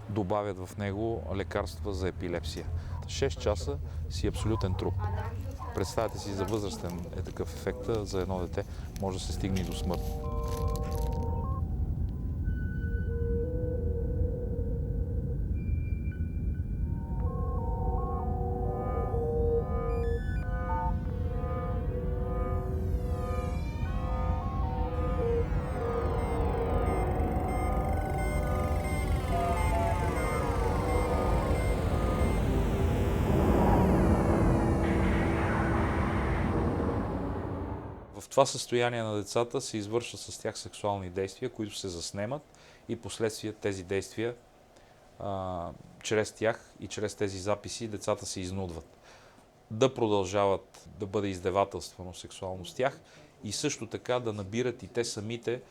добавят в него лекарства за епилепсия. 6 часа си абсолютен труп. Представете си, за възрастен е такъв ефект, за едно дете може да се стигне и до смърт. В това състояние на децата се извършват с тях сексуални действия, които се заснемат и последствие тези действия, чрез тях и чрез тези записи, децата се изнудват да продължават да бъде издевателствано сексуално с тях и също така да набират и те самите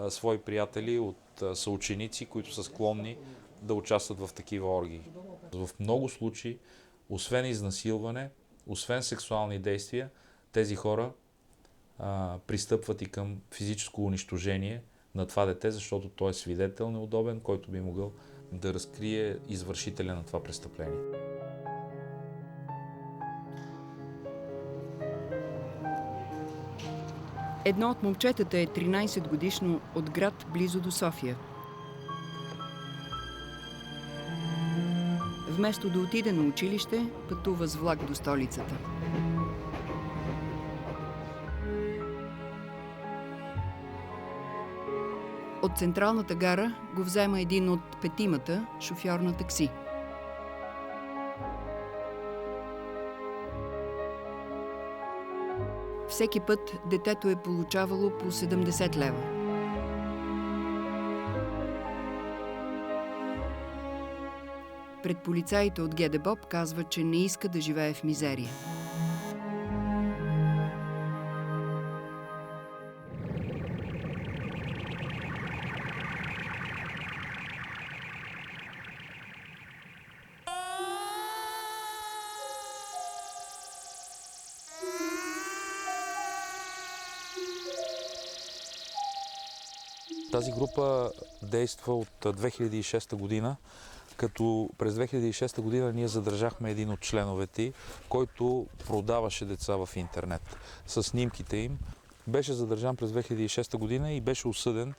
свои приятели от съученици, които са склонни да участват в такива оргии. В много случаи, освен изнасилване, освен сексуални действия, тези хора пристъпват и към физическо унищожение на това дете, защото той е свидетел неудобен, който би могъл да разкрие извършителя на това престъпление. Едно от момчетата е 13 годишно от град близо до София. Вместо да отиде на училище, пътува с влак до столицата. От централната гара го взема един от петимата шофьор на такси. Всеки път детето е получавало по 70 лева. Пред полицаите от ГДБОП казва, че не иска да живее в мизерия. Тази група действа от 2006 година, като през 2006 година ние задържахме един от членовете, който продаваше деца в интернет с снимките им. Беше задържан през 2006 година и беше осъден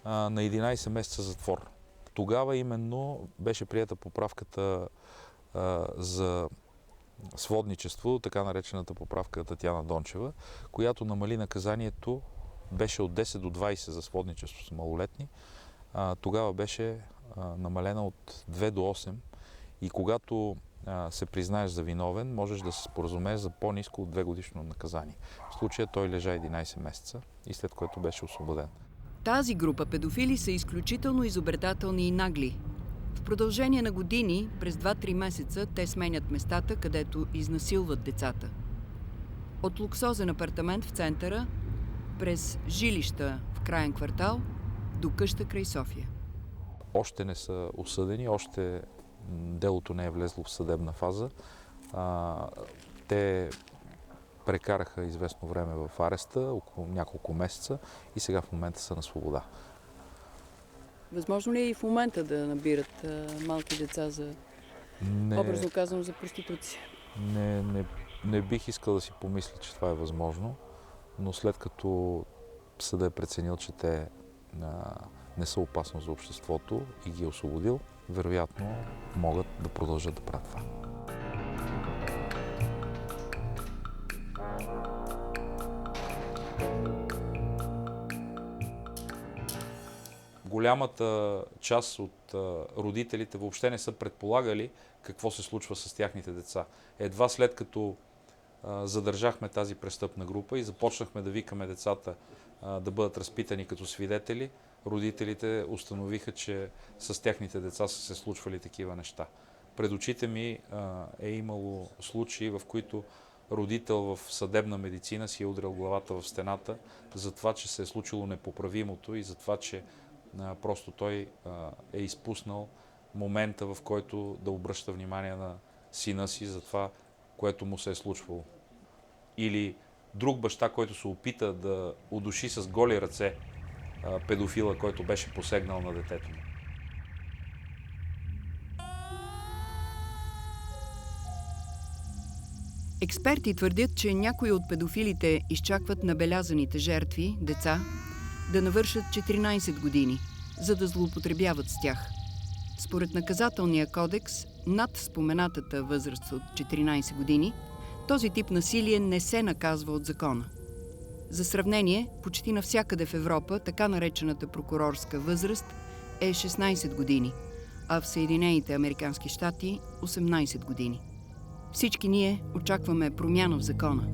на 11 месеца затвор. Тогава именно беше приета поправката за сводничество, така наречената поправка Татяна Дончева, която намали наказанието, беше от 10 до 20 за сводничество с малолетни. Тогава беше намалена от 2 до 8 и когато се признаеш за виновен, можеш да се споразумееш за по-ниско от 2 годишно наказание. В случая той лежа 11 месеца и след което беше освободен. Тази група педофили са изключително изобретателни и нагли. В продължение на години, през 2-3 месеца, те сменят местата, където изнасилват децата. От луксозен апартамент в центъра, през жилища в краен квартал, до къща край София. Още не са осъдени, още делото не е влезло в съдебна фаза. Те прекараха известно време в ареста, около няколко месеца и сега в момента са на свобода. Възможно ли е и в момента да набират малки деца за, образно казано, за проституция? Не бих искал да си помисля, че това е възможно, но след като съдът е преценил, че те не са опасни за обществото и ги е освободил, вероятно могат да продължат да правят това. Голямата част от родителите въобще не са предполагали какво се случва с тяхните деца. Едва след като задържахме тази престъпна група и започнахме да викаме децата да бъдат разпитани като свидетели, родителите установиха, че с тяхните деца са се случвали такива неща. Пред очите ми е имало случаи, в които родител в съдебна медицина си е удрял главата в стената за това, че се е случило непоправимото и за това, че просто той е изпуснал момента, в който да обръща внимание на сина си за това, което му се е случвало. Или друг баща, който се опита да удуши с голи ръце педофила, който беше посегнал на детето му. Експерти твърдят, че някои от педофилите изчакват набелязаните жертви, деца, да навършат 14 години, за да злоупотребяват с тях. Според наказателния кодекс, над споменатата възраст от 14 години, този тип насилие не се наказва от закона. За сравнение, почти навсякъде в Европа така наречената прокурорска възраст е 16 години, а в Съединените американски щати 18 години. Всички ние очакваме промяна в закона.